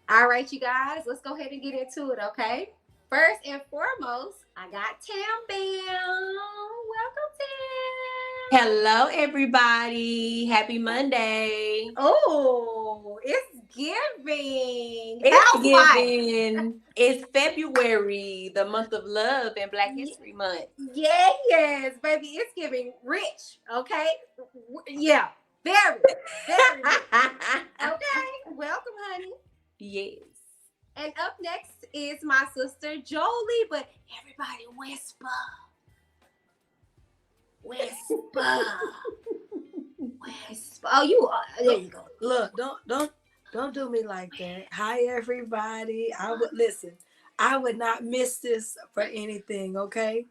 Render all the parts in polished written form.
All right, you guys, let's go ahead and get into it, okay? First and foremost, I got Tam Bam. Welcome, Tam. Hello, everybody. Happy Monday. Oh, it's giving. It's Housewife. giving. It's February, the month of love and Black History Month. Yes, baby, it's giving rich, okay? Yeah, very, very rich. Okay, welcome, honey. Yes. And up next is my sister Jolie, but everybody whisper. Whisper. Whisper. Oh, you are. There you go. Look, don't do me like that. Hi, everybody. I would not miss this for anything. Okay,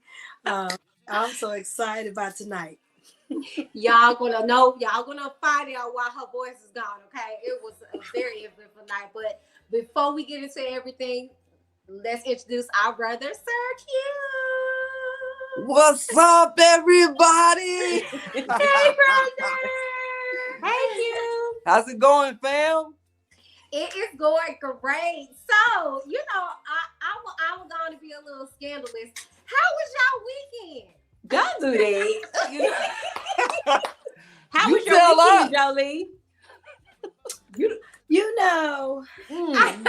I'm so excited about tonight. Y'all gonna find out why her voice is gone, okay? It was a very eventful night. But before we get into everything, let's introduce our brother, Sir Q. What's up, everybody? Hey, brother. Hey, Q. How's it going, fam? It is going great. So, I'm going to be a little scandalous. How was y'all weekend? Don't do that. How You was your tell weekend, us. Jolie? You know, Mm.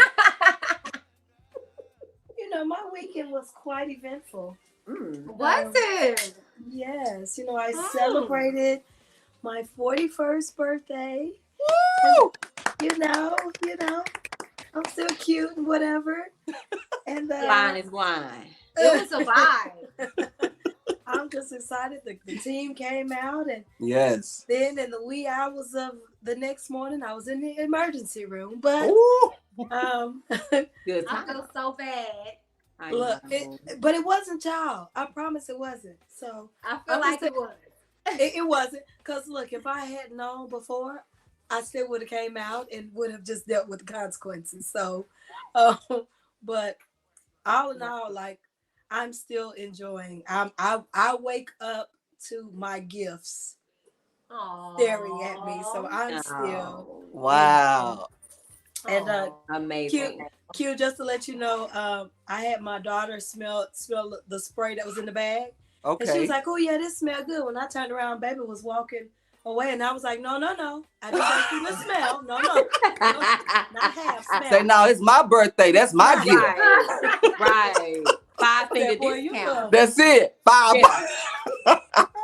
my weekend was quite eventful. Was it? Yes, I Oh. celebrated my 41st birthday. Woo! You know, I'm still cute and whatever. And Wine is wine. It was a vibe. I'm just excited that the team came out, and Yes. then in the wee hours of the next morning, I was in the emergency room. But Ooh. Good I time. feel so bad. I look, know. but it wasn't y'all. I promise it wasn't. So I feel I'm like just it was. it wasn't. Cause look, if I had known before, I still would have came out and would have just dealt with the consequences. So, but all in all, like, I'm still enjoying. I wake up to my gifts staring at me, so I'm still Oh, Wow. and amazing. Q, just to let you know, I had my daughter smell the spray that was in the bag, and she Okay. was like, "Oh yeah, this smell good." When I turned around, baby was walking away, and I was like, "No, I just want you to smell. No, not half smell." Say, no, it's my birthday. That's my Right. gift. Right. 5-finger Boy, you discount. That's it. 5 Yeah.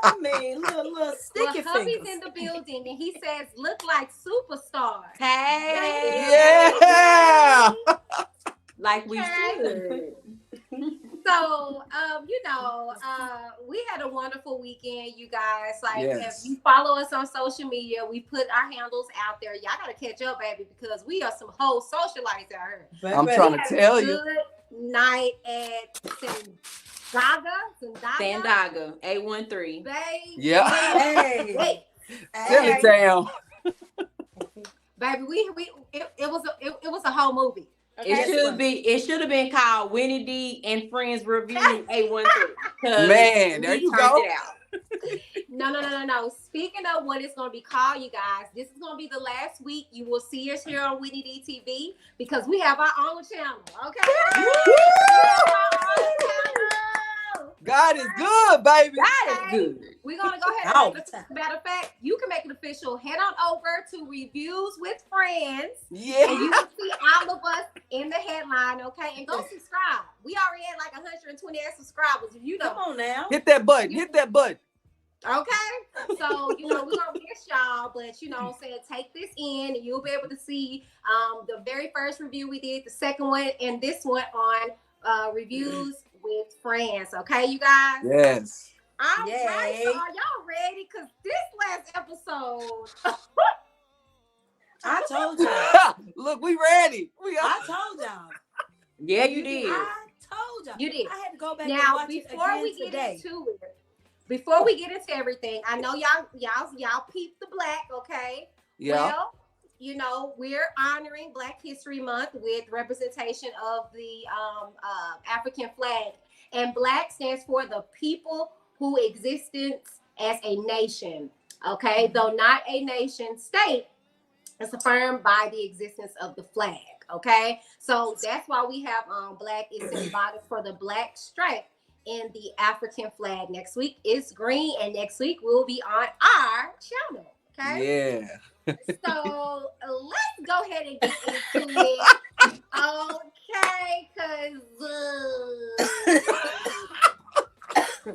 I mean, little Well, sticky hubby's fingers. in the building and he says, "Look like superstars." Hey. Yeah. Like we Okay. should. So, we had a wonderful weekend, you guys. Like, Yes. if you follow us on social media, we put our handles out there. Y'all gotta catch up, baby, because we are some whole socialites out here. I'm Baby. trying We to had tell a you. good night at Sandaga, Sandaga, 813. babe. Yeah. Hey, Wait, Silly town. baby, it was a whole movie. Okay? It should have been called Winnie D and Friends Review 813. Man, there you go. It out. No. Speaking of what it's going to be called, you guys, this is going to be the last week you will see us here on Whitney D TV because we have our own channel. Okay. We have our own channel. God is good, baby. That is good. We're going to go ahead All and the make time. it. Matter of fact, you can make it official. Head on over to Reviews with Friends. And Yeah. you can see all of us in the headline, okay? And go subscribe. We already had like 128 subscribers. come on now. Hit that button. Hit that button. Okay, so we're gonna miss y'all, but I'm saying, take this in, and you'll be able to see the very first review we did, the second one, and this one on Reviews with Friends. Okay, you guys. Yes. All Yay. right, so are y'all ready? Cause this last episode, I told y'all. Look, we ready. I told y'all. Yeah, you did. I told y'all. You did. I had to go back and now watch it before again we get today. into it, before we get into everything, I know y'all peep the black, okay? Yeah. Well, we're honoring Black History Month with representation of the African flag. And Black stands for the people who existence as a nation, okay? Though not a nation state, it's affirmed by the existence of the flag, Okay, so that's why we have black is symbolic for the black stripe in the African flag. Next week is green, and next week we'll be on our channel. Okay. Yeah. So let's go ahead and get into it. Okay,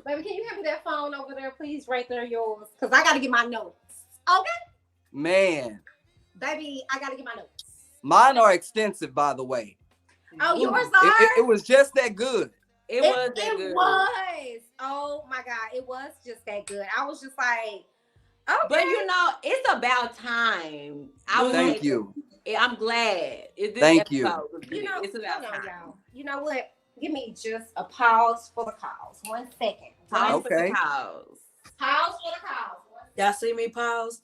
baby, can you hand me that phone over there, please? Right there, yours, because I gotta get my notes. Okay, Man. baby, I gotta get my notes. Mine are extensive, by the way. Oh, Ooh. yours are. It was just that good. It was that It good. was. Oh my God, it was just that good. I was just like, okay. But you know, it's about time. Thank you. I'm glad. Thank you. You know, it's about hold on, time. y'all. You know what? Give me just a pause for the cause. 1 second. Pause for Okay. the cause. Pause for the cause. Y'all see me paused?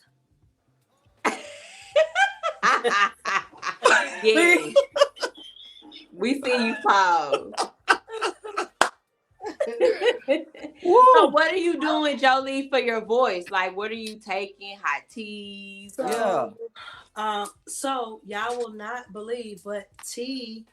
Yeah. We see you pause. So what are you doing, Jolie, for your voice? Like, what are you taking? Hot teas? So, Yeah. So y'all will not believe, but tea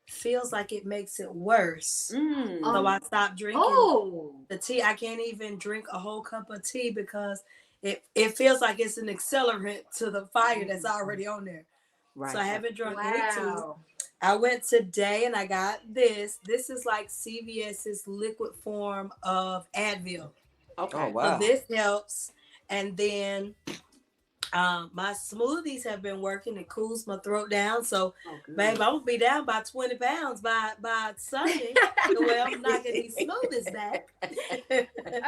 feels like it makes it worse. Mm. So I stopped drinking Oh. the tea. I can't even drink a whole cup of tea because it feels like it's an accelerant to the fire that's already on there. Right. So I haven't drunk any tea. Wow. I went today and I got this. This is like CVS's liquid form of Advil. Okay. Oh, wow. So this helps. And then my smoothies have been working. It cools my throat down. So, babe, I'm gonna be down by 20 pounds by Sunday. The way I'm knocking these smoothies back.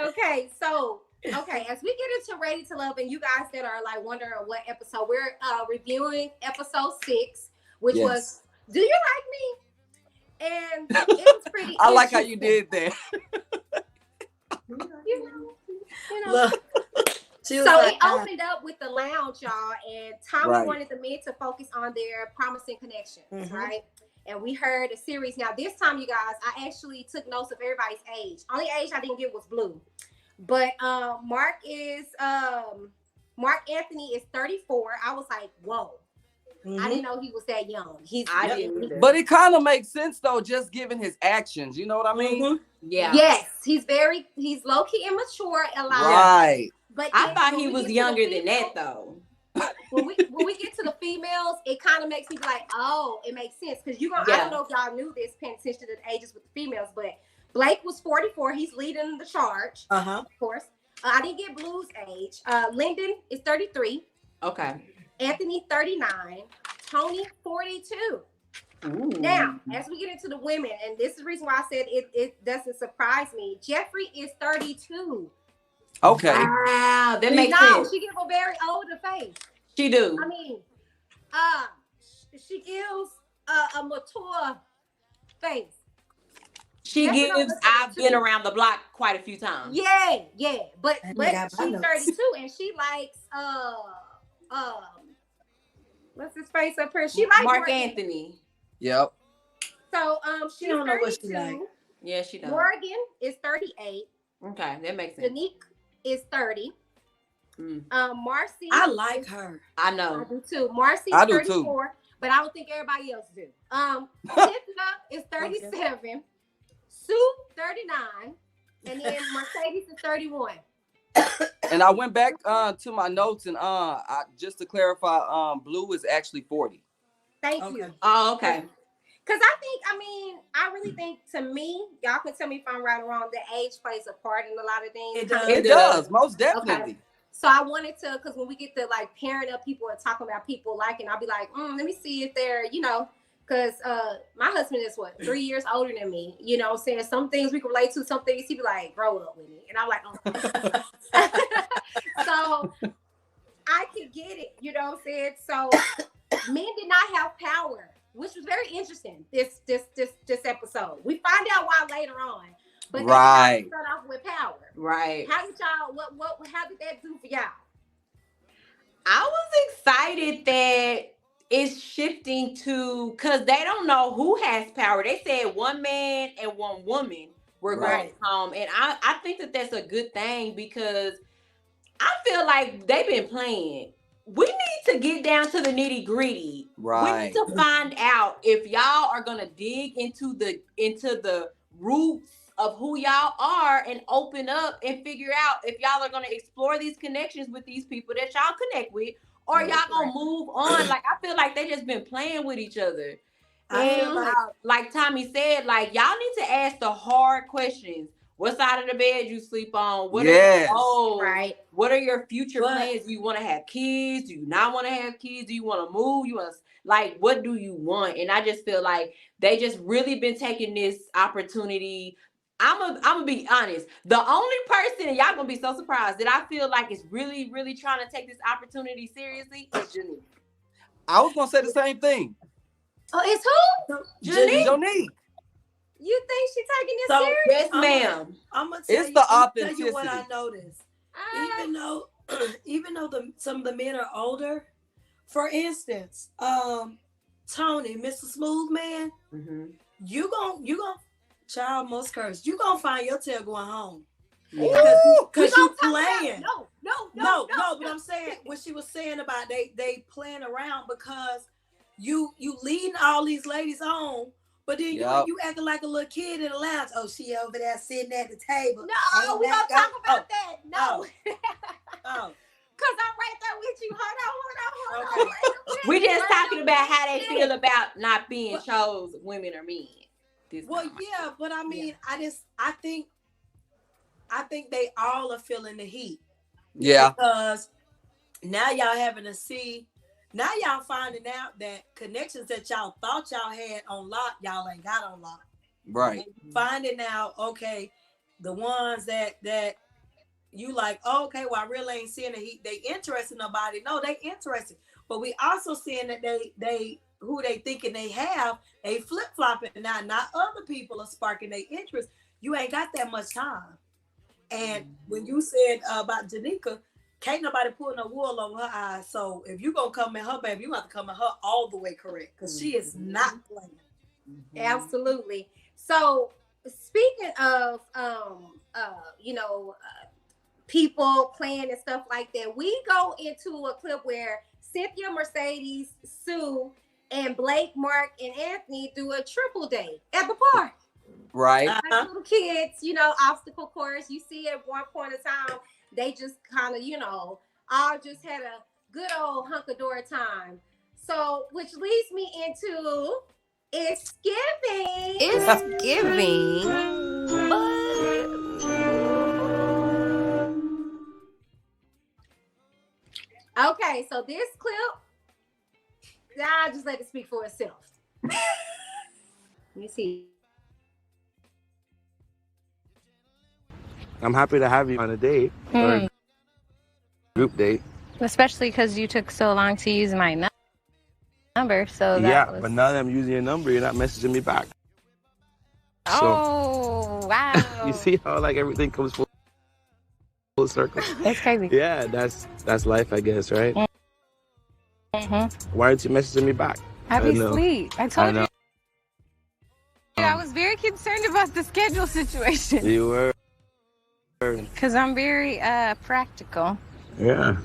Okay, so as we get into Ready to Love, and you guys that are like wondering what episode we're reviewing, episode 6, which Yes. was "Do You Like Me?" And it was pretty. I like how you interesting. did that. You know. Look, she was So like, it opened up with the lounge, y'all, and Tommy Right. wanted the men to focus on their promising connections, Mhm. right? And we heard a series. Now, this time, you guys, I actually took notes of everybody's age. Only age I didn't get was Blue. But Mark Anthony is 34. I was like, whoa. I didn't know he was that young. I didn't either. But it kind of makes sense, though, just given his actions. You know what I mean? Mhm. Yeah. Yes, he's low-key immature a lot. Right. But I then thought when he we was get to the younger than females- that, though. when we get to the females, it kind of makes me be like, oh, it makes sense. Because I Yeah. don't know if y'all knew this, paying attention to the ages with the females, but Blake was 44. He's leading the charge, Uh-huh. of course. I didn't get Blue's age. Lyndon is 33. Okay. Anthony, 39. Tony, 42. Ooh. Now, as we get into the women, and this is the reason why I said it doesn't surprise me, Jeffrey is 32. Okay. Wow, that makes No, sense. she gives a very older face. She do. I mean, she gives a mature face. She That's gives. number I've 32. been around the block quite a few times. Yeah. But I but got my she's notes. 32 and she likes what's his face up here? She likes Mark Anthony. Yep. So she's don't know what she 32. like. Yeah, she does. Morgan is 38. Okay, that makes sense. Danique is 30. Mm. Marcy. I like her. I I know. do too. Marcy's I do 34, but I don't think everybody else do. Cynthia is 37. Sue 39, and then Mercedes is 31. And I went back to my notes and just to clarify, Blue is actually 40. Thank Okay. you. Oh, okay. Because I really think, to me, y'all can tell me if I'm right or wrong, that age plays a part in a lot of things. It does. It does, most definitely. So I wanted to, because when we get to like pairing up people and talking about people liking, I'll be like, let me see if they're, because my husband is 3 years older than me. You know what I'm saying? Some things we can relate to, some things he be like, grow up with me. And I'm like, So I could get it, you know what I'm saying? So men did not have power, which was very interesting, this episode. We find out why later on. But Right. they start off with power. Right. How did y'all, how did that do for y'all? I was excited that it's shifting to, because they don't know who has power. They said one man and one woman were going Right. home. And I think that that's a good thing, because I feel like they've been playing. We need need to get down to the nitty gritty. Right. We need to find out if y'all are gonna dig into the roots of who y'all are and open up and figure out if y'all are gonna explore these connections with these people that y'all connect with, or y'all gonna move on. Like, I feel like they just been playing with each other. I feel And like Tommy said, like, y'all need to ask the hard questions. What side of the bed you sleep on? What are your goals? Right. What are your future plans? Do you want to have kids? Do you not want to have kids? Do you want to move? You want to, like, what do you want? And I just feel like they just really been taking this opportunity. I'm gonna be honest. The only person, and y'all gonna be so surprised, that I feel like is really, really trying to take this opportunity seriously is Janique. I was gonna say the same thing. Oh, it's who? Janique. You think she's taking this serious? Yes, ma'am. I'm gonna tell It's you, the I'm gonna tell you authenticity. what I noticed. Even though some of the men are older, for instance, Tony, Mr. Smooth Man, you gon' child most cursed. You gonna find your tail going home. Because you playing. No, but I'm saying what she was saying about they playing around because you leading all these ladies on, but then you acting like a little kid in the lounge. Oh, she over there sitting at the table. No, we don't talk about that. No. Oh. Cause I'm right there with you. Hold on. We just talking about how they feel about not being chose, women or men. But I mean, I think they all are feeling the heat. Yeah. Because now y'all having to see, now y'all finding out that connections that y'all thought y'all had on lock, y'all ain't got on lock. Right. And finding out, okay, the ones that you like, okay, well, I really ain't seeing they interested in nobody. No, they interested. But we also seeing that they who they thinking they have, they flip-flopping now. Not other people are sparking their interest. You ain't got that much time. And when you said about Janika, can't nobody put no wool over her eyes. So if you gonna come at her, baby, you have to come at her all the way correct, because she is not playing. Absolutely. So speaking of people playing and stuff like that, we go into a clip where Cynthia, Mercedes, Sue, and Blake, Mark, and Anthony do a triple date at the park. Right. Like little kids, obstacle course. You see at one point in time, they just kind of, all just had a good old hunk-a-dory time. So, which leads me into it's giving. It's giving. Okay, so this clip, I'll just let it speak for itself. Let me see. I'm happy to have you on a date or a group date. Especially because you took so long to use my number. So but now that I'm using your number, you're not messaging me back. Oh, wow. You see how like everything comes full circle? That's crazy. Yeah, that's life, I guess, right? Mm-hmm. Why aren't you messaging me back? I'd be asleep. I told you. I was very concerned about the schedule situation. You were. Because I'm very practical. Yeah,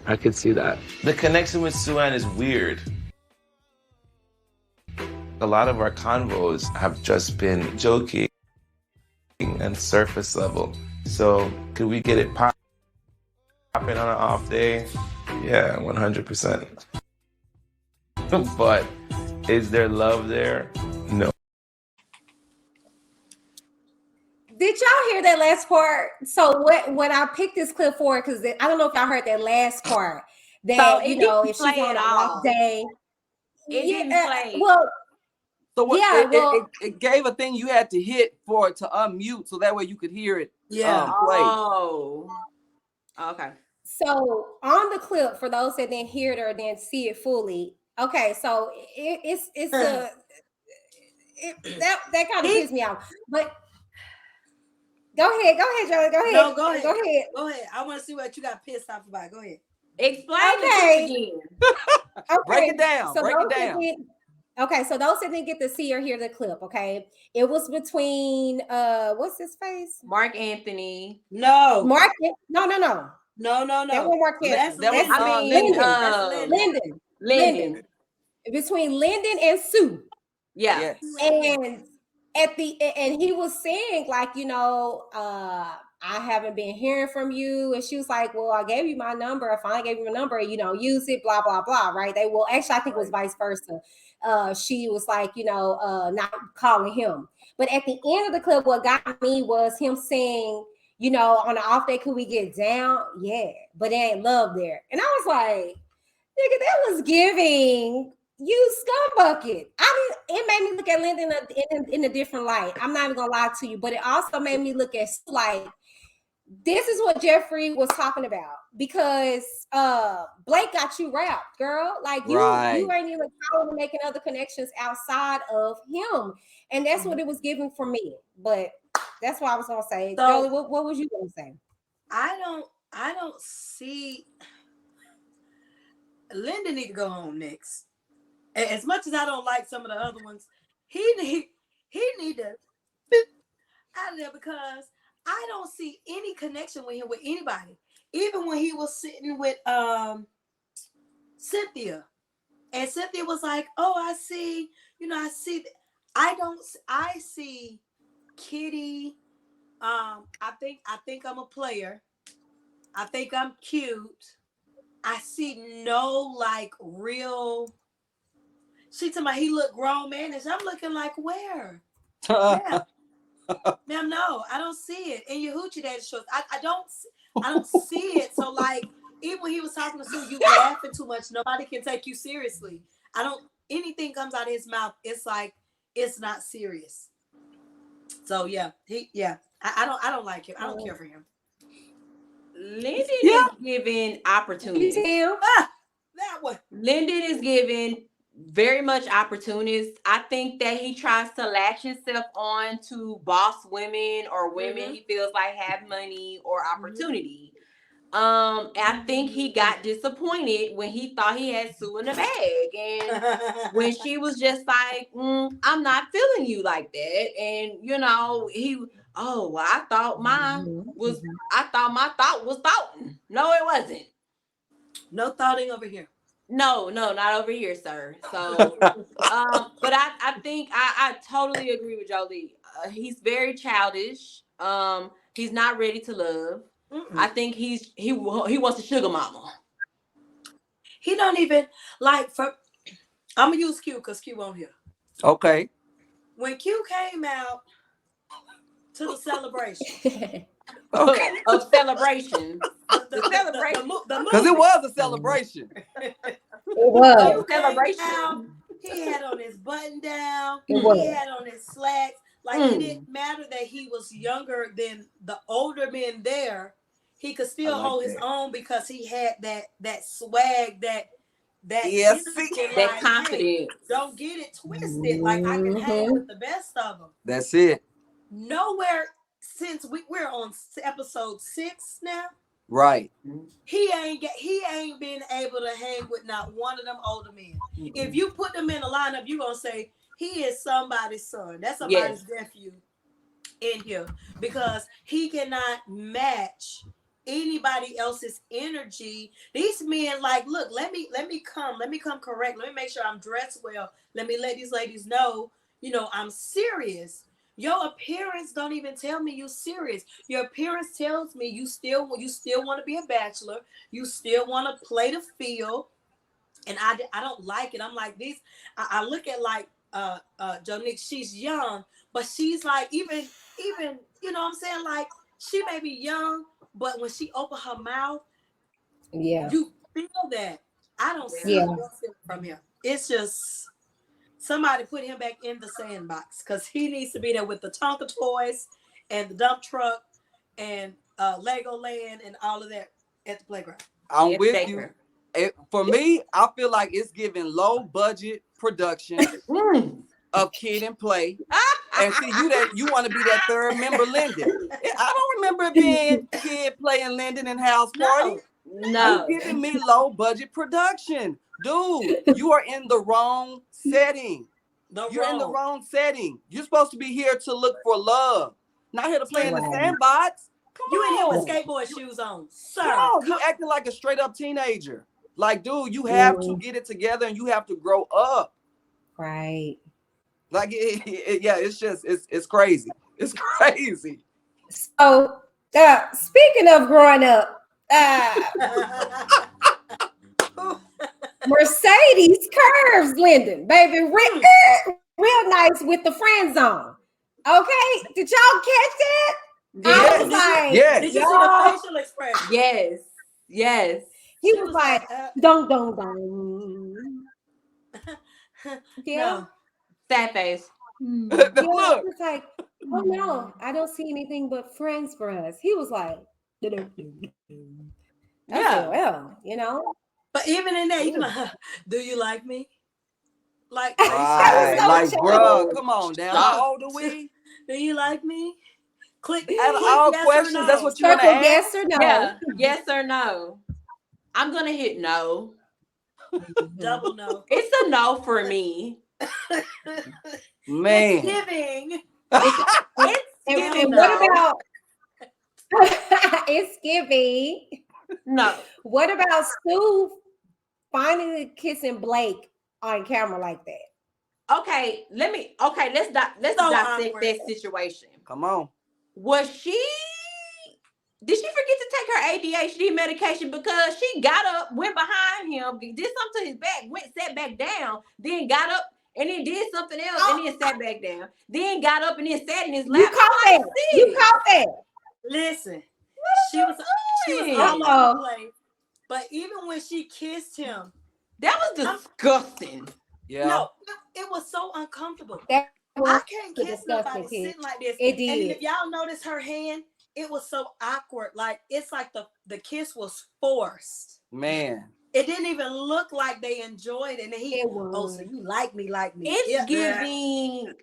I could see that. The connection with Sue-Ann is weird. A lot of our convos have just been joking and surface level. So could we get it popping on an off day? Yeah, 100%. But is there love there? No. Did y'all hear that last part? So what I picked this clip for, because I don't know if y'all heard that last part. That, if she's on a off day. It didn't play. Well, so what, it gave a thing you had to hit for it to unmute, so that way you could hear it play. Oh. Okay. So on the clip, for those that didn't hear it or didn't see it fully, okay, so that kind of pissed me off. But Go ahead, Joey. Go ahead. No, go ahead. I want to see what you got pissed off about. Go ahead. Explain it again. Okay. Break it down. So those that didn't get to see or hear the clip, okay, it was between what's his face? Mark Anthony. No. No. No. That won't work here. That's That was That's Linden. Linden. Linden. Between Linden and Sue. Yeah. Yes. And and he was saying, like, I haven't been hearing from you. And she was like, well, I gave you my number. If I gave you my number, use it, blah, blah, blah. Right. Actually, I think it was vice versa. She was like, not calling him. But at the end of the clip, what got me was him saying, on the off day, could we get down? Yeah, but there ain't love there. And I was like, nigga, that was giving you scumbucket. It made me look at Lyndon in a different light. I'm not even gonna lie to you, but it also made me look at like, this is what Jeffrey was talking about, because Blake got you wrapped, girl. Like you ain't even trying to making other connections outside of him, and that's what it was giving for me. But that's what I was gonna say. So, Jolie, what was you gonna say? I don't see. Linda need to go home next. As much as I don't like some of the other ones, he need to out of there, because I don't see any connection with him with anybody. Even when he was sitting with Cynthia, and Cynthia was like, "Oh, I see. I see. I see Kitty. I think I'm a player. I think I'm cute. I see no like real." She told me he looked grown manish. I'm looking like, where? Ma'am, no, I don't see it. And your hoochie daddy shorts, I don't see it. So like, even when he was talking to Sue, you laughing too much. Nobody can take you seriously. Anything comes out of his mouth, it's like, it's not serious. So yeah, I don't like him. I don't care for him. Linden is giving opportunities. That one. Linden is giving very much opportunities. I think that he tries to latch himself on to boss women or women he feels like have money or opportunity. I think he got disappointed when he thought he had Sue in the bag, and when she was just like, I'm not feeling you like that. And I thought my thought was thoughting. No, it wasn't. No thoughting over here. No, not over here, sir. So, but I think I totally agree with Jolie. He's very childish. He's not ready to love. I think he wants a sugar mama. He don't even like. I'm gonna use Q because Q on here. Okay. When Q came out to the celebration. Of celebration. The celebration. Because it was a celebration. It was a celebration. He had on his button down. He had on his slacks. Like it didn't matter that he was younger than the older men there. He could still hold his own because he had that swag, that that confidence. Hey, don't get it twisted. Like I can hang with the best of them. That's it. Nowhere since we're on episode 6 now. Right. He ain't been able to hang with not one of them older men. If you put them in a lineup, you gonna say he is somebody's son. That's somebody's nephew in here, because he cannot match anybody else's energy. These men like, look, let me come correct. Let me make sure I'm dressed well. Let me let these ladies know, I'm serious. Your appearance don't even tell me you're serious. Your appearance tells me you still want to be a bachelor. You still want to play the field. And I don't like it. I'm like this. I look at like Jonique, she's young, but she's like even what I'm saying, like she may be young, but when she open her mouth, you feel that. I don't see it from him. It's just somebody put him back in the sandbox, because he needs to be there with the Tonka toys and the dump truck and Legoland and all of that at the playground. I'm with you. For me, I feel like it's giving low budget production of Kid and Play. And see, you want to be that third member, Linden. I don't remember it being Kid, Play, and Linden and House Party. No. You're giving me low budget production. Dude, you are in the wrong setting. You're in the wrong setting. You're supposed to be here to look for love, not here to play in the sandbox. You in here on. with skateboard shoes on, sir. No, you acting like a straight up teenager. Like, dude, you have to get it together and you have to grow up. Right. Like, it's crazy. It's crazy. So, speaking of growing up, Mercedes curves, Lyndon, baby, real nice with the friend zone. Okay, did y'all catch that? I was like, yes. Did you see the facial expression? Yes. Yes. He was like, dong, dong, dong. Yeah. No. Sad face. Yeah, I was like, oh no, I don't see anything but friends for us. He was like, I said, well, you know. But even in that, you can like, do you like me? Like, Right. so Like, chill. bro, come on now. How old are we? do you like me? Click. Out of all yes questions, or no. that's what you want to Circle ask? yes or no. Yeah. Yes or no. I'm gonna hit no. Double no. It's a no for me. Man. It's giving. It's And no. what about it's giving? No. What about Sue finally kissing Blake on camera like that? Okay, let's dissect awkward. that situation. Come on. Did she forget to take her ADHD medication because she got up, went behind him, did something to his back, sat back down, then got up and then did something else and then sat back down, then got up and then sat in his lap? You caught that. You caught that. Listen, she was all over the place. But even when she kissed him, that was disgusting. Yeah. No, it was so uncomfortable. That I can't kiss nobody disgusting, sitting like this. It did. And if y'all notice her hand, it was so awkward. Like it's like the kiss was forced. Man. It didn't even look like they enjoyed it. And he, It was. oh, so you like me. It's giving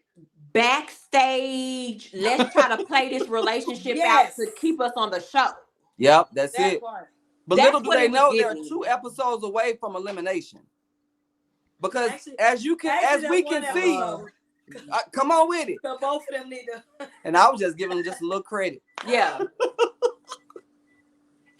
backstage. Let's try to play this relationship out to keep us on the show. Yep, that's it. Part. But That's little do what they it was know they're giving. 2 episodes away from elimination. Because Actually, as we can see, come on with it. So both of them need to. And I was just giving them just a little credit. Yeah.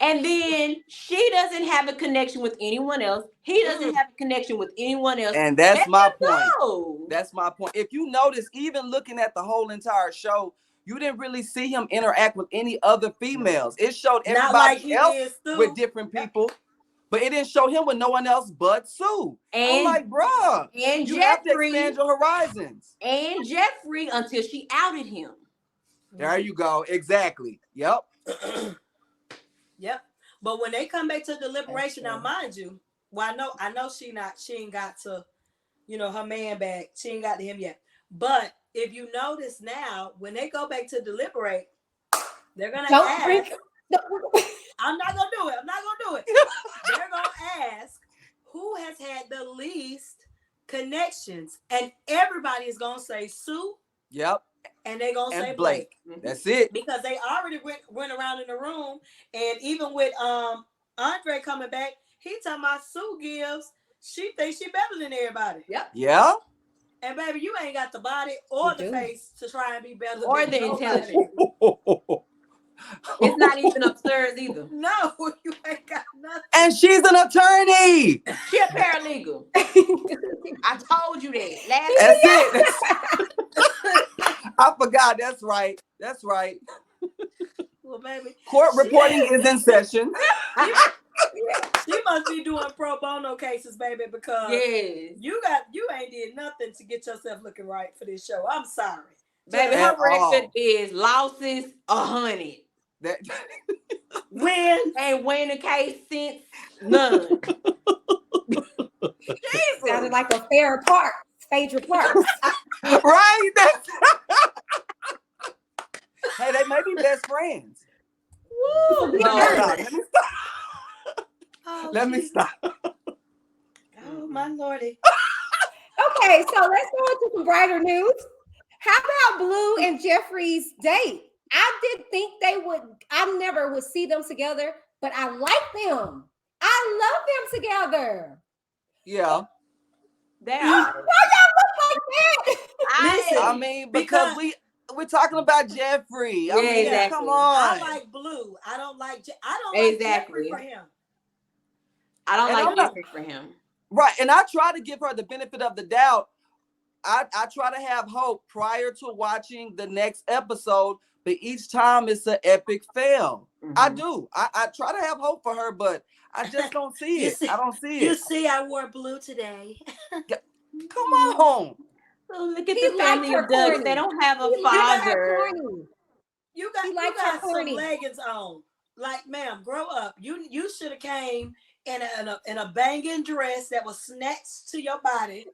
And then she doesn't have a connection with anyone else. He doesn't have a connection with anyone else. And that's my point. Go. That's my point. If you notice, even looking at the whole entire show, you didn't really see him interact with any other females. It showed everybody else with different people, but it didn't show him with no one else but Sue. I'm like, bruh, and you Jeffrey, have to expand your horizons. And Jeffrey until she outed him. There you go. Exactly. Yep. Yep. But when they come back to deliberation, now mind you, well, I know she ain't got to, her man back. She ain't got to him yet. But if you notice now, when they go back to deliberate, they're gonna ask. I'm not gonna do it. They're gonna ask who has had the least connections, and everybody is gonna say Sue. Yep. And they're gonna say Blake. That's it. Because they already went around in the room, and even with Andre coming back, he talking about Sue gives. She thinks she better than everybody. Yep. Yeah. And baby, you ain't got the body or the face to try and be better or than the nobody. intelligence. It's not even upstairs either. No, you ain't got nothing. And she's an attorney. She a paralegal. I told you that. That's it. I forgot. That's right. That's right. Well, baby, court reporting is in session. She must be doing pro bono cases, baby, because you ain't did nothing to get yourself looking right for this show. I'm sorry. Baby, her record is losses 100. Ain't win a case since none. Sounded like a fair part. Phaedra Parks. Right? Hey, they may be best friends. Woo, Let me stop. Oh, my lordy. Okay, so let's go into some brighter news. How about Blue and Jeffrey's date? I did think I never would see them together, but I like them. I love them together. Yeah. They Why y'all look like that? Listen, I mean, because we we're talking about Jeffrey. I Yeah, mean, exactly. come on. I like Blue. I don't like Jeffrey Exactly. for him. I don't And like I'm not- Jeffrey for him. Right. And I try to give her the benefit of the doubt. I try to have hope prior to watching the next episode, but each time it's an epic fail. I do. I try to have hope for her, but I just don't see it. I don't see You it. see, I wore blue today. Come on. So look at He the family liked of her Ducks. corny. They don't have a He liked her father. corny. You He got liked her some corny. leggings on. Like, ma'am, grow up. You should have came in a banging dress that was snatched to your body.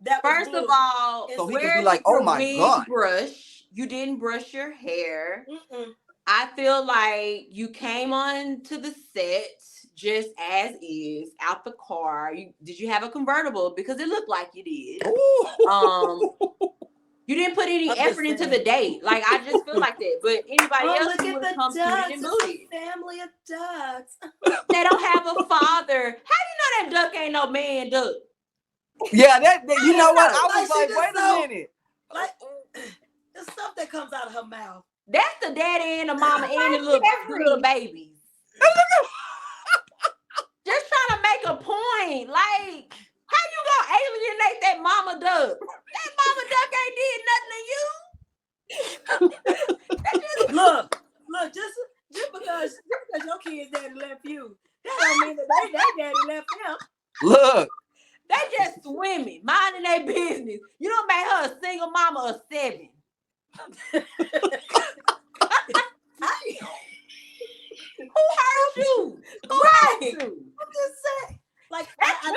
That was First blue. of all, So he could be where like, is oh your my wig God. brush? You didn't brush your hair. Mm-mm. I feel like you came on to the set just as is, out the car. Did you have a convertible? Because it looked like you did. You didn't put any effort into the date. Like, I just feel like that. But anybody else look who at would the have come ducks. suited and It's booted. a family of ducks. They don't have a father. How you know that duck ain't no man duck? Yeah, that you know what? I was Like, like, wait a minute. Like the stuff that comes out of her mouth. That's the daddy and the mama and the little babies. Just trying to make a point. Like, how you gonna alienate that mama duck? That mama duck ain't did nothing to you. Look, just because your kids daddy left you, that don't mean that they daddy left them. Look. They just swimming, minding their business. You don't make her a single mama of 7. Who hurt you? Who hurt you? I'm just saying. Like, I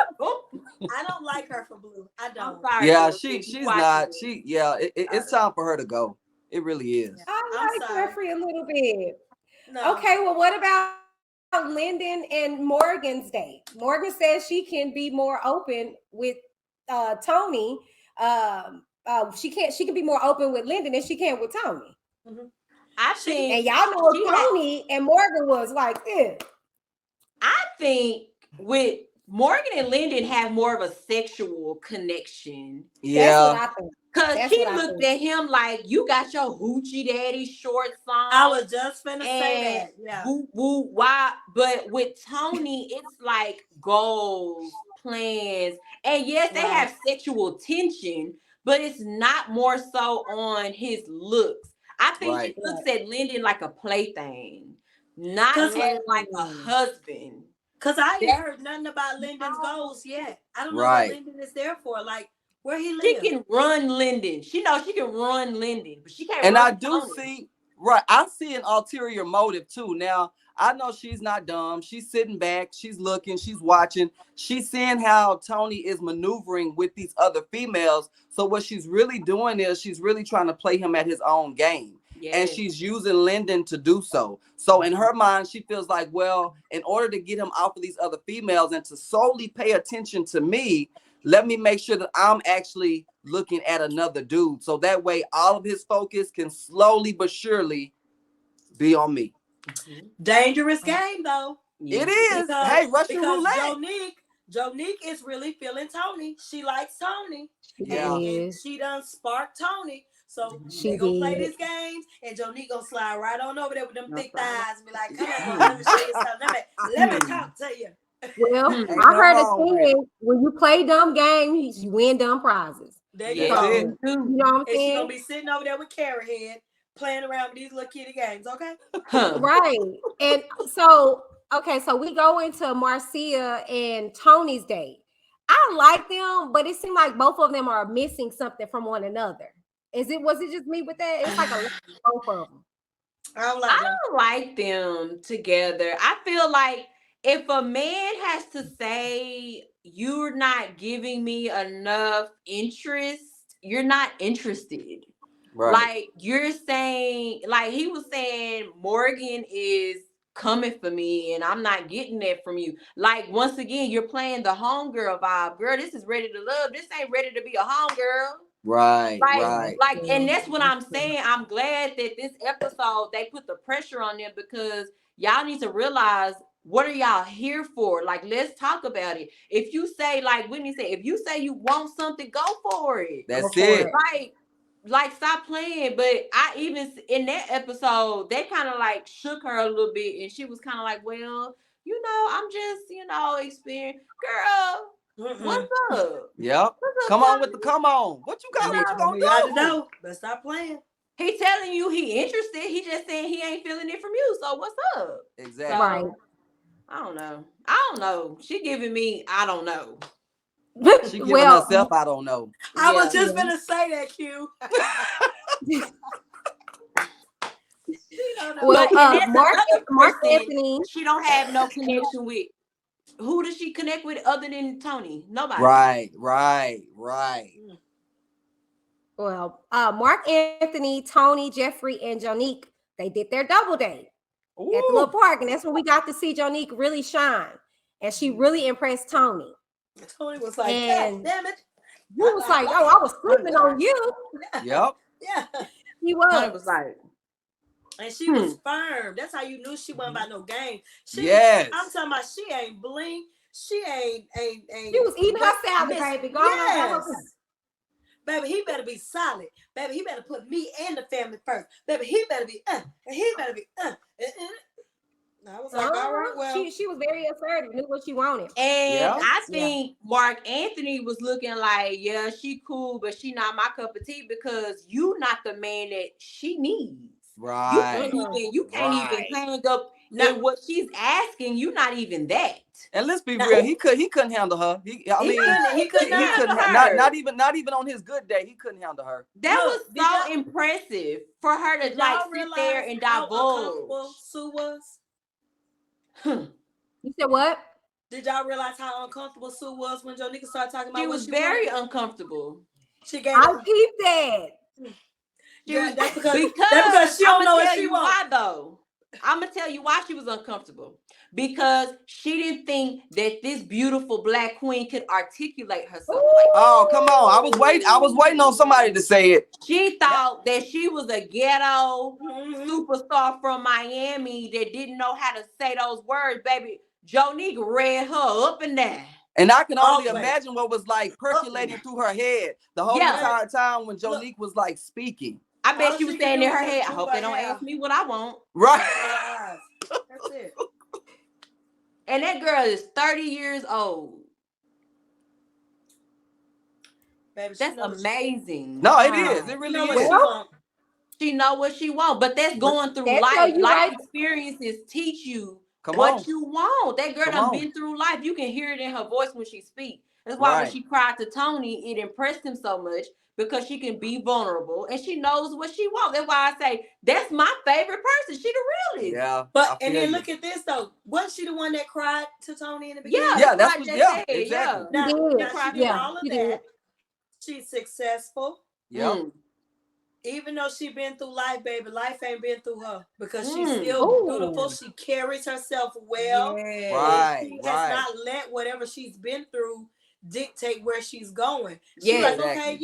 don't like her for Blue. I don't. I'm sorry. Yeah, Lil. she's not. It's time for her to go. It really is. I like Jeffrey a little bit. No. Okay, well, what about Lyndon and Morgan's date? Morgan says she can be more open with Tony. She can be more open with Lyndon than she can with Tony. Mm-hmm. I think, and y'all know Tony and Morgan was like this. I think with Morgan and Lyndon have more of a sexual connection. Yeah. That's what I think. Because she looked at him like, you got your hoochie daddy shorts on. I was just finna say that. Yeah. Woo, why? But with Tony, it's like goals, plans. And yes, they have sexual tension, but it's not more so on his looks. I think he looks at Lyndon like a plaything, not as like a husband. Because I ain't heard nothing about Lyndon's goals yet. I don't know what Lyndon is there for. Like, where he lives. She can run Lyndon. She knows she can run Lyndon, but she can't and run I do Tony. I see an ulterior motive too. Now, I know she's not dumb. She's sitting back. She's looking. She's watching. She's seeing how Tony is maneuvering with these other females. So what she's really doing is she's really trying to play him at his own game. Yes. And she's using Lyndon to do so. So in her mind, she feels like, well, in order to get him off of these other females and to solely pay attention to me, let me make sure that I'm actually looking at another dude. So that way all of his focus can slowly but surely be on me. Dangerous game, though. It is. Hey, Russian roulette. Jonique is really feeling Tony. She likes Tony. Yeah. And she done sparked Tony. So she gonna play these games, and Jonique gonna slide right on over there with them thick thighs and be like, come on, let me show you something. Let me talk to you. Well, I heard a thing, when you play dumb games, you win dumb prizes. There you go. You know what I'm saying? And she gonna be sitting over there with Carrot Head playing around with these little kitty games, okay? Right. And so, so we go into Marcia and Tony's date. I like them, but it seemed like both of them are missing something from one another. Was it just me with that? It's like both of them. I don't like them together. I feel like if a man has to say you're not giving me enough interest, you're not interested. Right. Like you're saying, like he was saying, Morgan is coming for me and I'm not getting that from you. Like once again, you're playing the homegirl vibe. Girl, this is ready to love. This ain't ready to be a homegirl. Right. And that's what I'm saying. I'm glad that this episode they put the pressure on them because y'all need to realize what are y'all here for? Like, let's talk about it. If you say, like Whitney said, if you say you want something, go for it. That's it. Like, like, stop playing. But I even in that episode, they kind of like shook her a little bit, and she was kind of like, well, you know, I'm just, you know, experienced. Girl, what's up? Yep. Come on with the come on. What you got? What you gonna do? Know. But stop playing. He telling you he interested. He just saying he ain't feeling it from you. So what's up? Exactly. So, Right. I don't know. She giving me, I don't know. She giving herself, I don't know. I was just gonna say that, Q. Well, But Mark Anthony. she don't have no connection with. Who does she connect with other than Tony? Nobody. Right. Well, Mark Anthony, Tony, Jeffrey, and Jonique, they did their double date at the little park, and that's when we got to see Jonique really shine, and she really impressed Tony. Tony was like, and damn it. He was like, oh, I was sleeping on you. Yep. Yeah. He was. Tony was like, and she was firm. That's how you knew she wasn't about no game. Yes. I'm talking about she ain't blink. She ain't. She was eating her salad, baby. Go on. Baby, he better be solid. Baby, he better put me and the family first. Baby, he better be and he better be I was like, all right, well. She was very assertive, knew what she wanted. And I think Mark Anthony was looking like, yeah, she cool, but she not my cup of tea because you not the man that she needs. Right. You can't even hang up in what she's asking. You not even that. And let's be real, he couldn't handle her. He couldn't handle her. Not even on his good day, he couldn't handle her. That was so impressive for her to like sit there and divulge. Sue was. You said what? Did y'all realize how uncomfortable Sue was when Jonica started talking about? She was very uncomfortable. I peeped that. That's because she don't know what she wants. Why though? I'm gonna tell you why she was uncomfortable. Because she didn't think that this beautiful black queen could articulate herself. Oh, come on. I was waiting on somebody to say it. She thought that she was a ghetto superstar from Miami that didn't know how to say those words, baby. Jonique read her up and down. And I can only imagine what was like percolating through her head the whole entire time when Jonique was like speaking. I bet she was saying in her head, I hope they don't ask me what I want. Right. That's it. And that girl is 30 years old. Baby, that's amazing. No, it is. It really is. She know what she wants, but that's going through life. Life experiences teach you what you want. That girl done been through life. You can hear it in her voice when she speaks. That's why when she cried to Tony, it impressed him so much because she can be vulnerable and she knows what she wants. That's why I say that's my favorite person. She the realest. Yeah. But and then look at this though. Wasn't she the one that cried to Tony in the beginning? Yeah, that's what exactly. Now she did all of that. She's successful. Yeah. Even though she been through life, baby, life ain't been through her because she's still beautiful. She carries herself well. Right. She has not let whatever she's been through dictate where she's going. She's like, okay,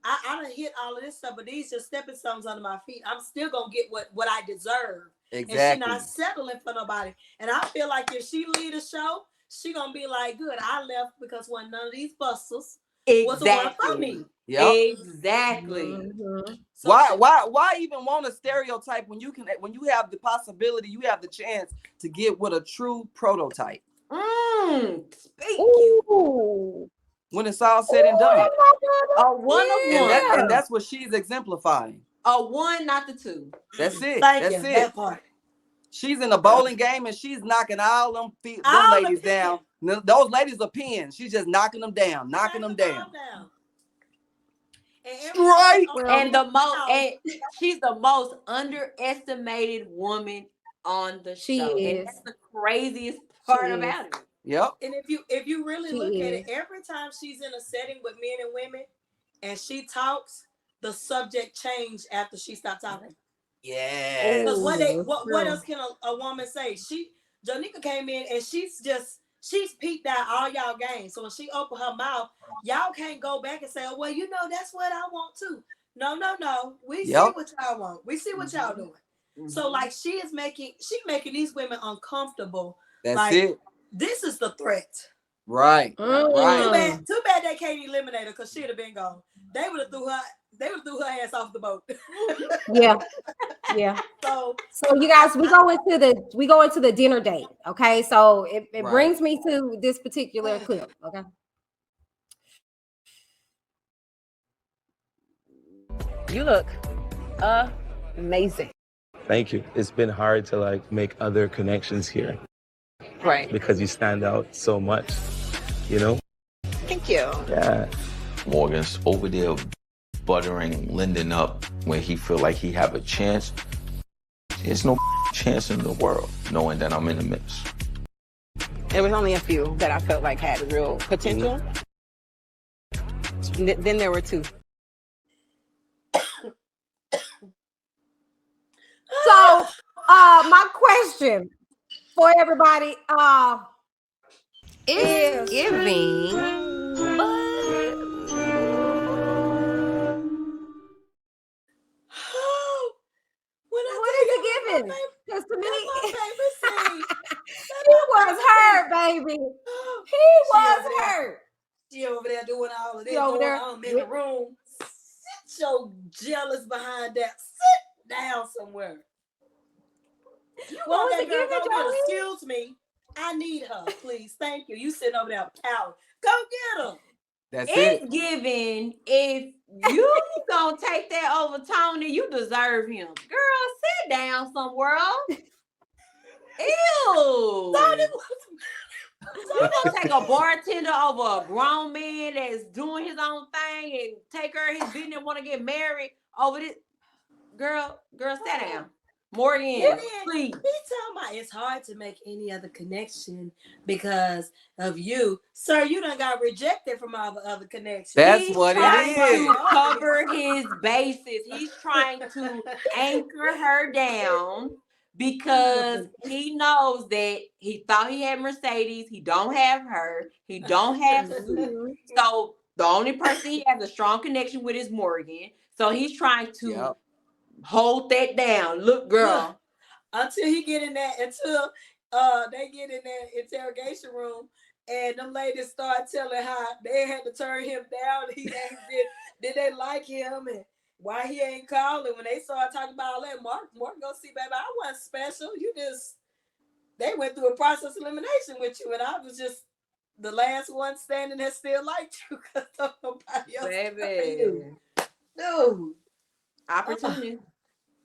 I done hit all of this stuff, but these just stepping stones under my feet. I'm still gonna get what I deserve. Exactly. And she's not settling for nobody. And I feel like if she lead a show, she gonna be like, good, I left because wasn't none of these busters was the one for me. Yep. Exactly. Mm-hmm. So why even want a stereotype when you have the possibility, you have the chance to get with a true prototype? When it's all said and done. A one of one. And that's what she's exemplifying. A one, not the two. That's it. That's it. That part. She's in a bowling game and she's knocking all them ladies down. Those ladies are pins. She's just knocking them down, knocking them down. Right. And she's the most underestimated woman on the show. And that's the craziest part about it. Yep. And if you really look at it, every time she's in a setting with men and women and she talks, the subject changed after she stopped talking. Yeah. Because what else can a woman say? Jonica came in and she's peeked out all y'all game. So when she opened her mouth, y'all can't go back and say, oh, well, that's what I want too. No. We see what y'all want. We see what y'all doing. Mm-hmm. So like she's making these women uncomfortable. That's it. This is the threat. Right. Right. Too bad they can't eliminate her because she'd have been gone. they would have threw her ass off the boat. Yeah. Yeah. So you guys, we go into the dinner date. Okay. So it Right. brings me to this particular clip. Okay. You look amazing. Thank you. It's been hard to like make other connections here Right. because you stand out so much, you know? Thank you. Yeah. Morgan's over there buttering Lyndon up when he feel like he have a chance. There's no chance in the world knowing that I'm in the mix. There was only a few that I felt like had real potential. Then there were two. So my question for everybody It's giving. what is it giving? Because to me, he he was hurt, baby. He was hurt. She over there doing all of this She over going there on in the room. Sit your jealous behind that. Sit down somewhere. What was that it girl giving, go get her? Joey? Excuse me. I need her, please. Thank you. You sitting over there pouting. Go get her. That's It's it. giving. If you gonna take that over Tony, you deserve him. Girl, sit down somewhere else. Ew. You gonna take a bartender over a grown man that's doing his own thing and take her his business and want to get married over this? Girl, sit down. Morgan, please. He talking about it's hard to make any other connection because of you. Sir, you done got rejected from all the other connections. That's He's what it trying is. to cover his bases. He's trying to anchor her down because he knows that he thought he had Mercedes. He don't have her. He don't have Sue. So the only person he has a strong connection with is Morgan. So he's trying to hold that down. Look, girl. Until he get in that, until they get in that interrogation room and them ladies start telling how they had to turn him down. He ain't did they like him and why he ain't calling. When they started talking about all that, Mark go see, baby, I wasn't special. They went through a process of elimination with you, and I was just the last one standing that still liked you because nobody else. Baby. Dude. Opportunity.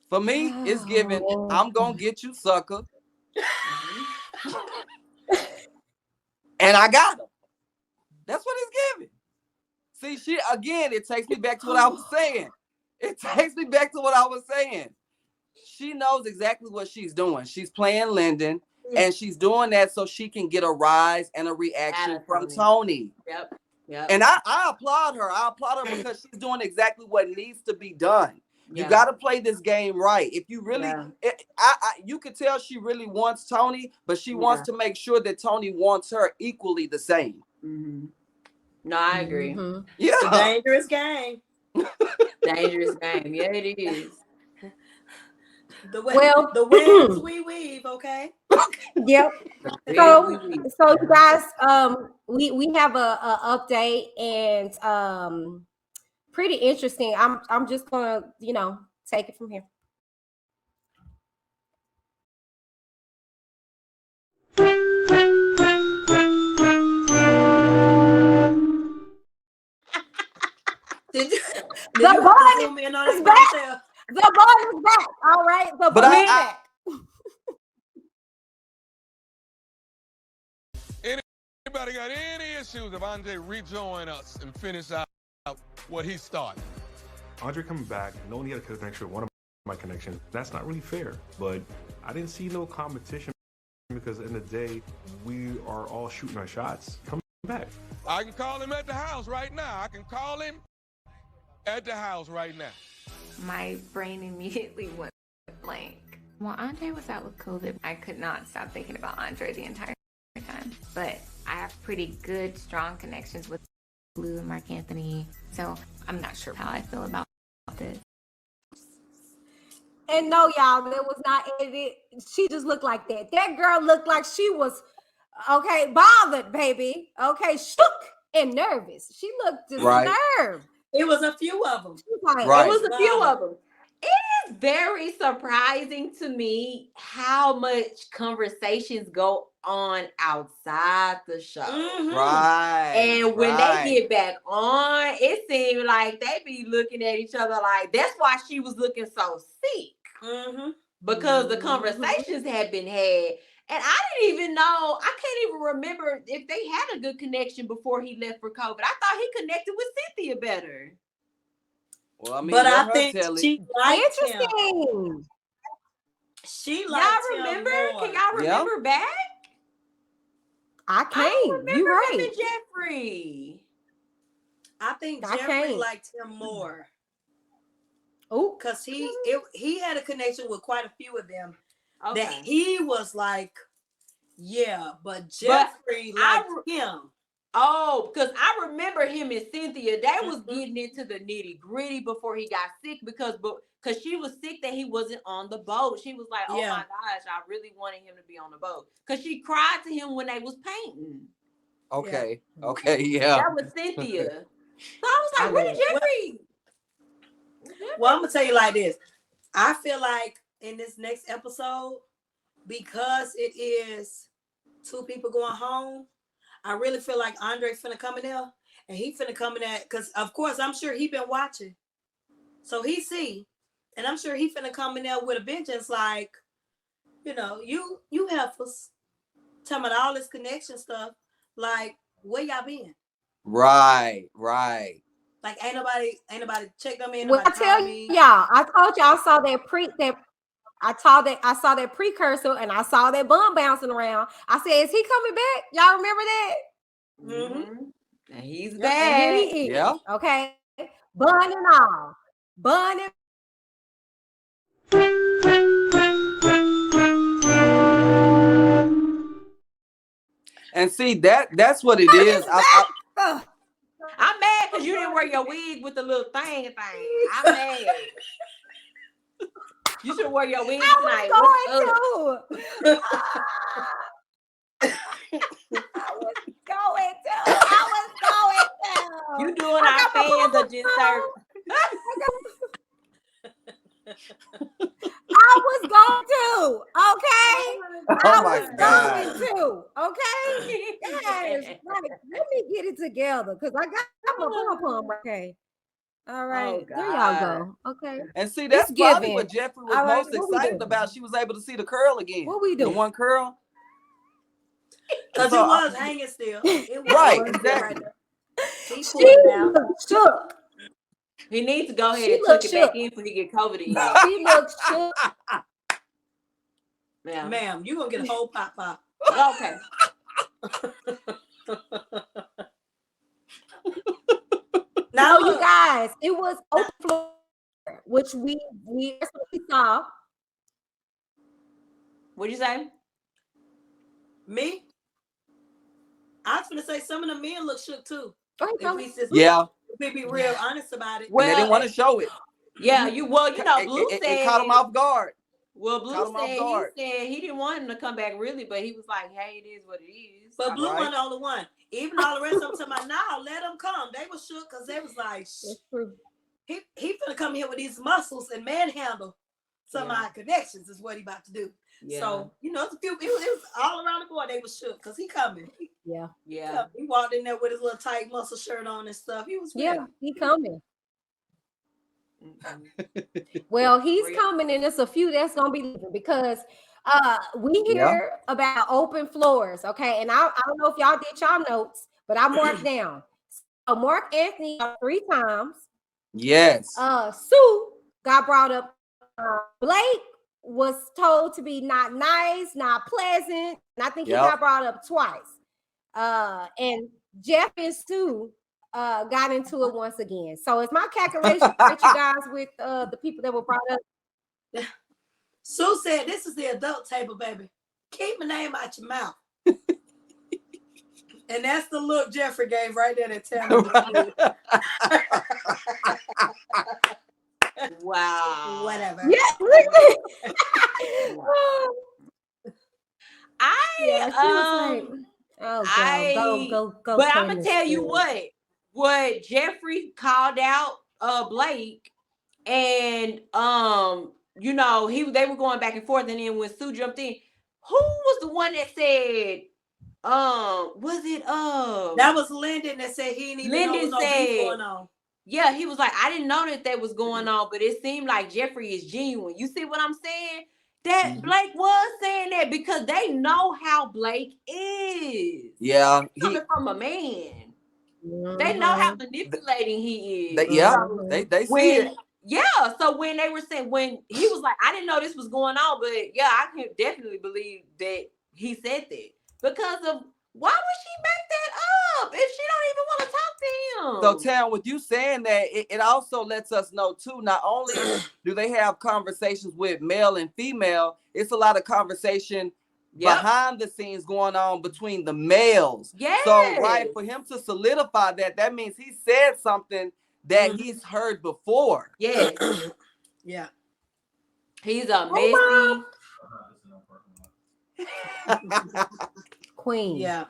For me, it's giving, I'm gonna get you, sucker. And I got him. That's what it's giving. See, it takes me back to what I was saying. She knows exactly what she's doing. She's playing Lyndon, and she's doing that so she can get a rise and a reaction from Tony. Yep. And I applaud her. Because she's doing exactly what needs to be done. You got to play this game right. If you really, you could tell she really wants Tony, but she wants to make sure that Tony wants her equally the same. Mm-hmm. No, I agree. Mm-hmm. Yeah, it's a dangerous game. Dangerous game. Yeah, it is. The webs we weave, okay? Yep. So you guys, we have a update and pretty interesting. I'm just gonna, take it from here. The boy is back. The boy is back. All right. The boy is back. Anybody got any issues if Andre rejoin us and finish out what he started? Andre coming back and only had a connection with one of my connections. That's not really fair, but I didn't see no competition because in the day, we are all shooting our shots. Come back. I can call him at the house right now. My brain immediately went blank. While Andre was out with COVID, I could not stop thinking about Andre the entire time. But I have pretty good, strong connections with Blue and Mark Anthony. So I'm not sure how I feel about this. And no, y'all, that was not edited. She just looked like that. That girl looked like she was, bothered, baby. Shook and nervous. She looked disturbed. It was a few of them. Right. It was a few of them. It is very surprising to me how much conversations go on outside the show. Right. And when they get back on, it seemed like they be looking at each other like, that's why she was looking so sick. Because the conversations had been had. And I didn't even know, I can't even remember if they had a good connection before he left for COVID. I thought he connected with Cynthia better. Well, I mean, but I think she liked Interesting. She y'all liked remember? him more. Can y'all remember back? I can't. You right. Him and Jeffrey. I think Jeffrey liked him more. Oh, because he had a connection with quite a few of them. Okay. That he was like, yeah, but Jeffrey liked him. Oh, because I remember him and Cynthia. They was getting into the nitty gritty before he got sick because she was sick that he wasn't on the boat. She was like, oh my gosh, I really wanted him to be on the boat. Because she cried to him when they was painting. Okay. Okay, yeah. That was Cynthia. So I was like, where's Jeffrey? Well, I'm going to tell you like this. I feel like in this next episode, because it is two people going home, I really feel like Andre finna come in there, and he finna come in there, because of course I'm sure he been watching, so he see, and I'm sure he finna come in there with a vengeance, like, you know, you heifers talking about all this connection stuff, like, where y'all been? Right. Like, ain't nobody check them in. Well, I tell y'all, I told y'all I saw that precursor, and I saw that bum bouncing around. I said, is he coming back? Y'all remember that? And he's back. And he is. Okay. Bun and all. Bun and And see, that's what it is. I'm mad because you didn't wear your wig with the little thing. I'm mad. You should wear your wig tonight. I was going to. You doing our fans a disservice. I was going to, okay? Oh my God. Going to, okay? Yes, like, let me get it together because I got my pom-pom. Okay. All right. There y'all go. Okay. And see, that's probably what Jeffrey was most excited about. She was able to see the curl again. What we doing? The one curl. Because it was hanging still. It was right, exactly. He pulled it out. Shook. He needs to go ahead and tuck it back in before he get COVID in. She looks shook. Ma'am, you gonna get a whole pop. Okay. Now, you guys, it was open floor, which we saw. What'd you say? Me? I was gonna say some of the men look shook too. If we be real honest about it. Well, and they didn't want to show it. Yeah, Blue said it caught him off guard. Well, Blue said he didn't want him to come back really, but he was like, "Hey, it is what it is." But Blue wasn't the only one. Even all the rest of them talking about, "Now let them come." They was shook because they was like, "He finna come here with these muscles and manhandle some of our connections." Is what he about to do. Yeah. So it's a few. It was all around the board. They was shook because he coming. Yeah. He walked in there with his little tight muscle shirt on and stuff. He was ready. He coming. Well, he's coming, and it's a few that's gonna be leaving because we hear about open floors. Okay, and I don't know if y'all did y'all notes, but I marked down. So Mark Anthony 3 times. Yes. Sue got brought up. Blake was told to be not nice, not pleasant, and I think he got brought up twice. And Jeff and Sue got into it once again. So it's my calculation with you guys with the people that were brought up. Sue said, "This is the adult table, baby. Keep my name out your mouth." And that's the look Jeffrey gave right there to tell him. Wow. Whatever. Yeah. Go. But I'm gonna tell you what. what Jeffrey called out Blake, and you know, they were going back and forth, and then when Sue jumped in, who was the one that said, was it that was Lyndon that said he didn't even know there was no beef going on. Yeah, he was like, I didn't know that was going on, but it seemed like Jeffrey is genuine. You see what I'm saying? That Blake was saying that because they know how Blake is. Yeah, coming from a man. They know how manipulating he is. They see it. Yeah, so when they were saying, when he was like, I didn't know this was going on, but yeah, I can definitely believe that he said that because of why would she back that up if she don't even want to talk to him? So, Tam, with you saying that, it also lets us know too. Not only do they have conversations with male and female, it's a lot of conversation behind the scenes going on between the males. Yes. So, right, for him to solidify that means he said something that he's heard before. Yes. Yeah. He's a messy queen. Yeah.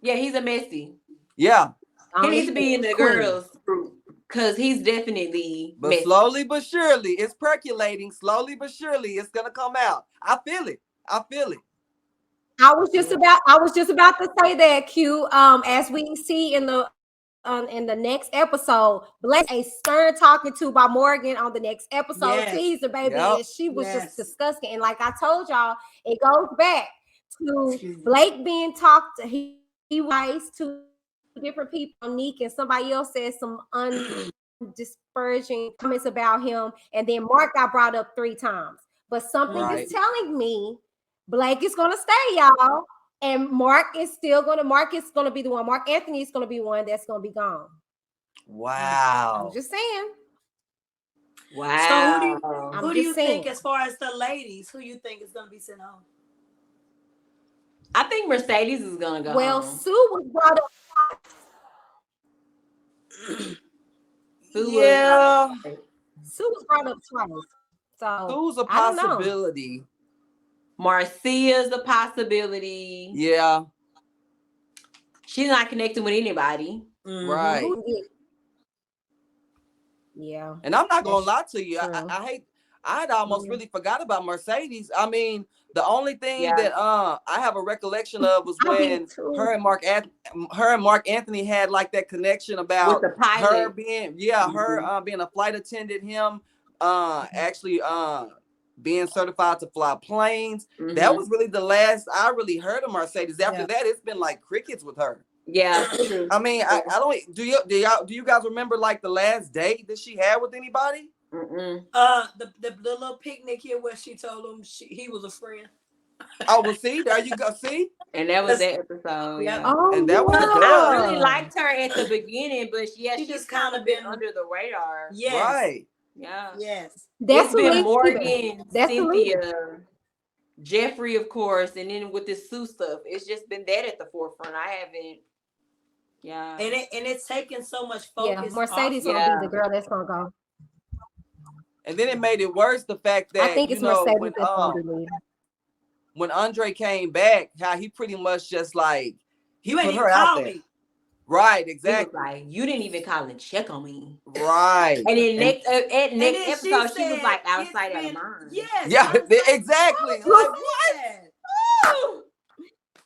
Yeah, he's a messy. Yeah. He needs to be in the girls group because he's definitely But slowly but surely, it's percolating. Slowly but surely, it's gonna come out. I feel it. I was just about to say that, Q. As we see in the next episode, Blake a stern talking to by Morgan on the next episode teaser, baby. And she was just disgusting. And like I told y'all, it goes back to Blake being talked to. He writes to different people, Nick, and somebody else said some undisparaging comments about him, and then Mark got brought up 3 times. But something is telling me Blake is gonna stay, y'all, and Mark is gonna be the one. Mark Anthony is gonna be one that's gonna be gone. Wow. I'm just saying. Wow. So who do you think, as far as the ladies, who you think is gonna be sent home? I think Mercedes is gonna go. Well, home. Sue was brought up. Sue was brought up twice. So Sue's a possibility. Marcia's a possibility. Yeah. She's not connecting with anybody. Right. Yeah. And I'm not gonna lie to you. I'd almost really forgot about Mercedes. I mean, the only thing that I have a recollection of was when her and Mark Anthony had like that connection about with the pilot. Her being her being a flight attendant, him actually being certified to fly planes. That was really the last I really heard of Mercedes. After that, it's been like crickets with her. Yeah, true. I mean, I don't. Do you guys remember like the last date that she had with anybody? The little picnic here where she told him he was a friend. Oh, well, see, there you go. See, and that was that episode. Yeah. Oh, and that was I really liked her at the beginning, but she just kind of been under the radar. Yes. Right. Yeah. Yes. It's been Morgan, Cynthia, Jeffrey, of course, and then with this Sue stuff, it's just been that at the forefront. I haven't. Yeah. And it's taken so much focus. Yeah, Mercedes gonna be the girl that's gonna go. And then it made it worse the fact that I think it's Mercedes that's gonna be leaving. When Andre came back, how he pretty much just like you ain't even call me. Right, exactly. Like, you didn't even call and check on me. Right. And then next episode, she was like outside out of mind. Yes. Yeah, exactly. Like, what? Oh,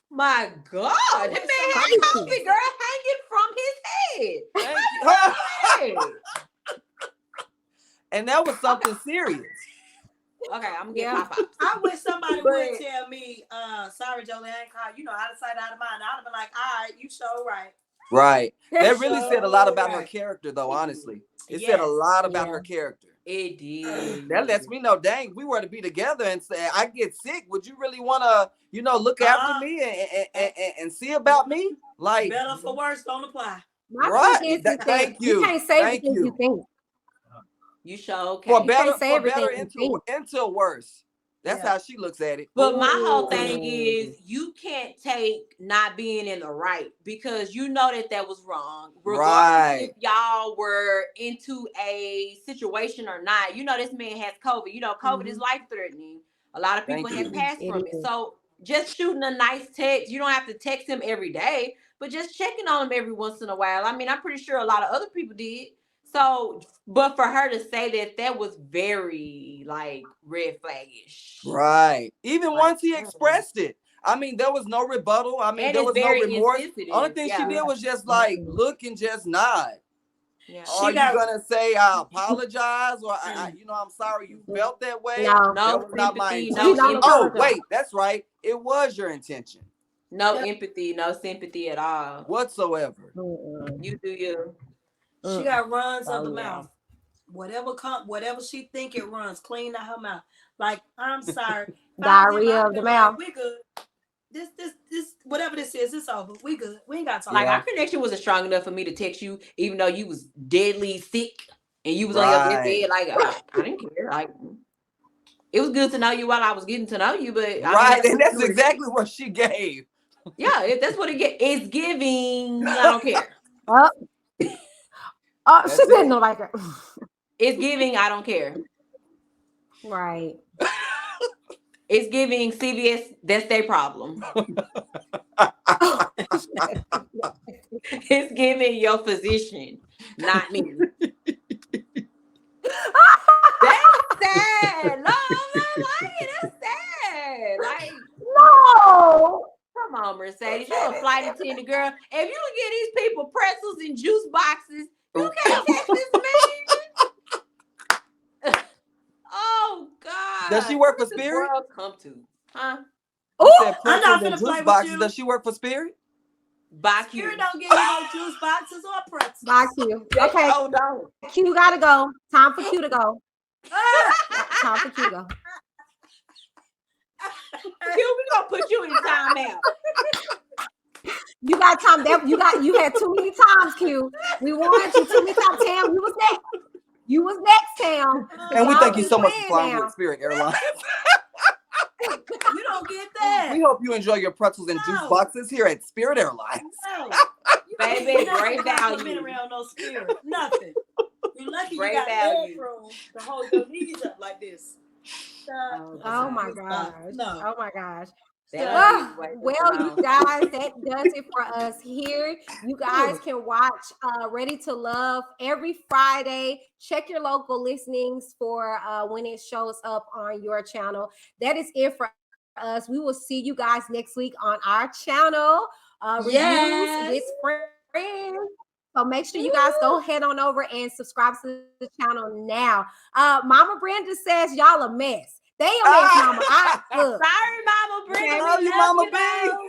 my God. That man had coffee, girl, hanging from his head. And that was something serious. Okay, I'm gonna get pop-ups. I wish somebody would tell me, sorry, Jolie, I ain't called, out of sight, out of mind. I'd have been like, all right, you sure right. Right. That really said a lot about her character, though, honestly. It said a lot about her character. It did. That lets me know, dang, if we were to be together and say, I get sick, would you really want to, look after me and see about me? Like, better for worse, don't apply. Right. Thank you. You can't say everything you think. You sure can. For better into worse. That's how she looks at it. But my whole thing is you can't take not being in the right because you know that was wrong. Regardless if y'all were into a situation or not. This man has COVID. COVID is life-threatening. A lot of people have passed from it. So just shooting a nice text. You don't have to text him every day, but just checking on him every once in a while. I mean, I'm pretty sure a lot of other people did. So, but for her to say that was very like red flaggish. Right. Even once he expressed it. I mean, there was no rebuttal. I mean, And there it's was no very remorse. insensitive. Only thing she did was just like look and just nod. Yeah. Are you gonna say I apologize or I'm sorry you felt that way? No, that was not my sympathy, intention. no Oh, empathy. wait, that's right. It was your intention. No empathy, no sympathy at all whatsoever. You do you. She got runs of the mouth. Whatever she think it runs clean out her mouth. Like, I'm sorry. Diarrhea of the mouth. We good. This, whatever this is, it's over. We good. We ain't got to talk. Like, our connection wasn't strong enough for me to text you, even though you was deadly sick and you was on your deathbed. Like, I didn't care. Like, it was good to know you while I was getting to know you, but and that's exactly what she gave. Yeah, that's what it's giving. I don't care. She said no like that. It's giving. I don't care. Right. It's giving CVS. That's their problem. It's giving your physician, not me. That's sad. No, I'm not lying. That's sad. Like, no. Come on, Mercedes. You're a flight attendant, girl. If you can get these people pretzels and juice boxes, you can't catch this man. Oh God. Does she work for What Spirit? does the world come to? Huh? Oh, I'm not gonna play boxes. with you. Does she work for Spirit? Spirit don't give you no juice boxes or pretzels. Bye, Q. Okay. Oh no. Q gotta go. Time for Q to go. Time for Q to go. Q, we gonna put you in timeout. You got time. You had too many times, Q. We wanted you too many times. Tam, you was next. You was next, Tam. And we thank you so much for flying with Spirit Airlines. You don't get that. We hope you enjoy your pretzels and juice boxes here at Spirit Airlines. No. Baby, great value. Been around no Spirit. Nothing. You're lucky Great you got value. room to hold your knees up like this. Oh my gosh. No. Oh my gosh. Well, you guys, that does it for us here. You guys can watch Ready to Love every Friday. Check your local listings for when it shows up on your channel. That is it for us. We will see you guys next week on our channel. Reviews with friends. So make sure you guys go head on over and subscribe to the channel now. Mama Brenda says y'all a mess. They a mess, Mama. Look. Sorry, Mama Brenda. Love you, Mama B.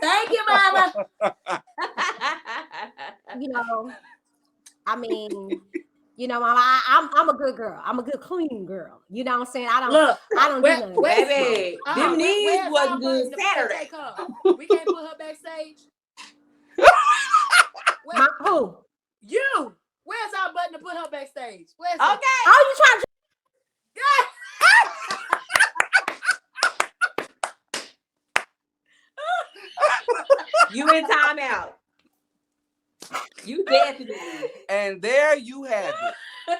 Thank you, Mama. I mean, Mama, I'm a good girl. I'm a good clean girl. You know what I'm saying? I don't do nothing. Baby, them knees wasn't good Saturday. We can't put her backstage. Who? You. Where's our button to put her backstage? Where's okay. Oh, you trying to? You in timeout. You definitely. And there you have it.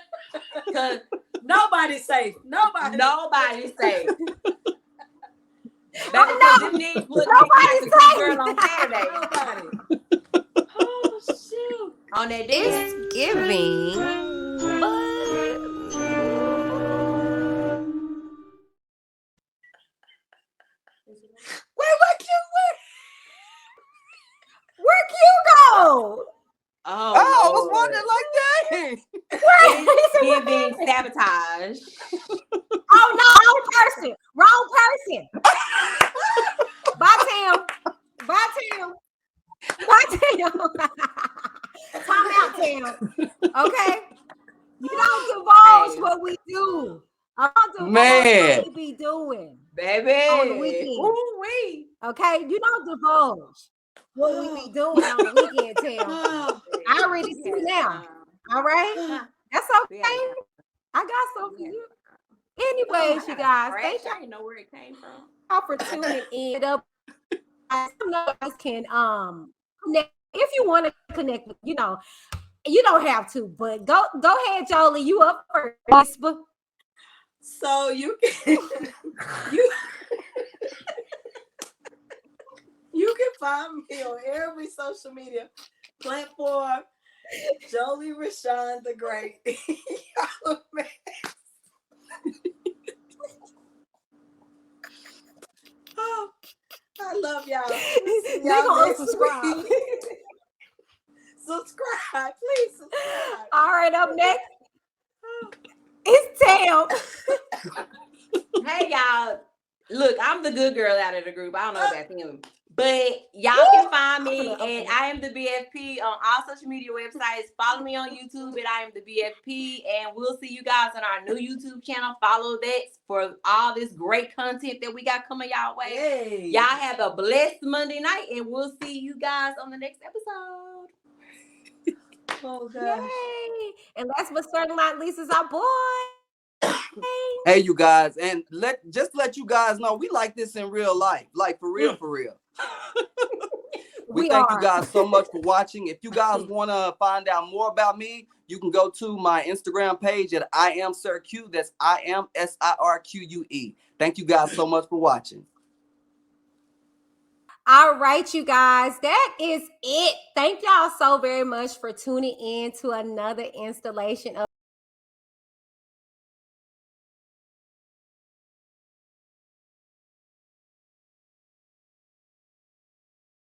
Cause nobody's safe. Nobody's safe. Nobody's safe. Girl on Saturday. Nobody. Oh shoot! On that day, it's giving. Where'd Q go? Oh, I was wondering like that. It's giving sabotage. Oh no, wrong person. Bye, Tam. Bye, Tam. Bye, Tam. Time out, Tam. Okay? You don't divulge what we do. I don't divulge what we be doing. Baby. On the weekend. Ooh-wee. Okay? You don't divulge what we be doing on the weekend, Tam. I already see now. All right? That's okay. I got something for you. Anyways, you guys, thank you. I didn't know where it came from. For tuning in. Some of us can connect if you want to connect. You don't have to, but go ahead, Jolie. You up first. So you can find me on every social media platform. Jolie Rashawn the Great. Y'all, man. Oh, I love y'all. They gonna unsubscribe. Subscribe, please subscribe. All right, up next, it's Tam. Hey y'all, look, I'm the good girl out of the group. I don't know about them, but y'all can find me at I am the BFP on all social media websites. Follow me on YouTube at I am the BFP, and we'll see you guys on our new YouTube channel. Follow that for all this great content that we got coming y'all way. Hey. Y'all have a blessed Monday night, and we'll see you guys on the next episode. Oh gosh. Yay! And last but certainly not least is our boy. Hey, you guys, and let you guys know we like this in real life, like for real, for real. We thank you guys so much for watching. If you guys want to find out more about me, you can go to my Instagram page at I am Sir Q. That's I am SIRQUE. Thank you guys so much for watching. All right, you guys, that is it. Thank y'all so very much for tuning in to another installation of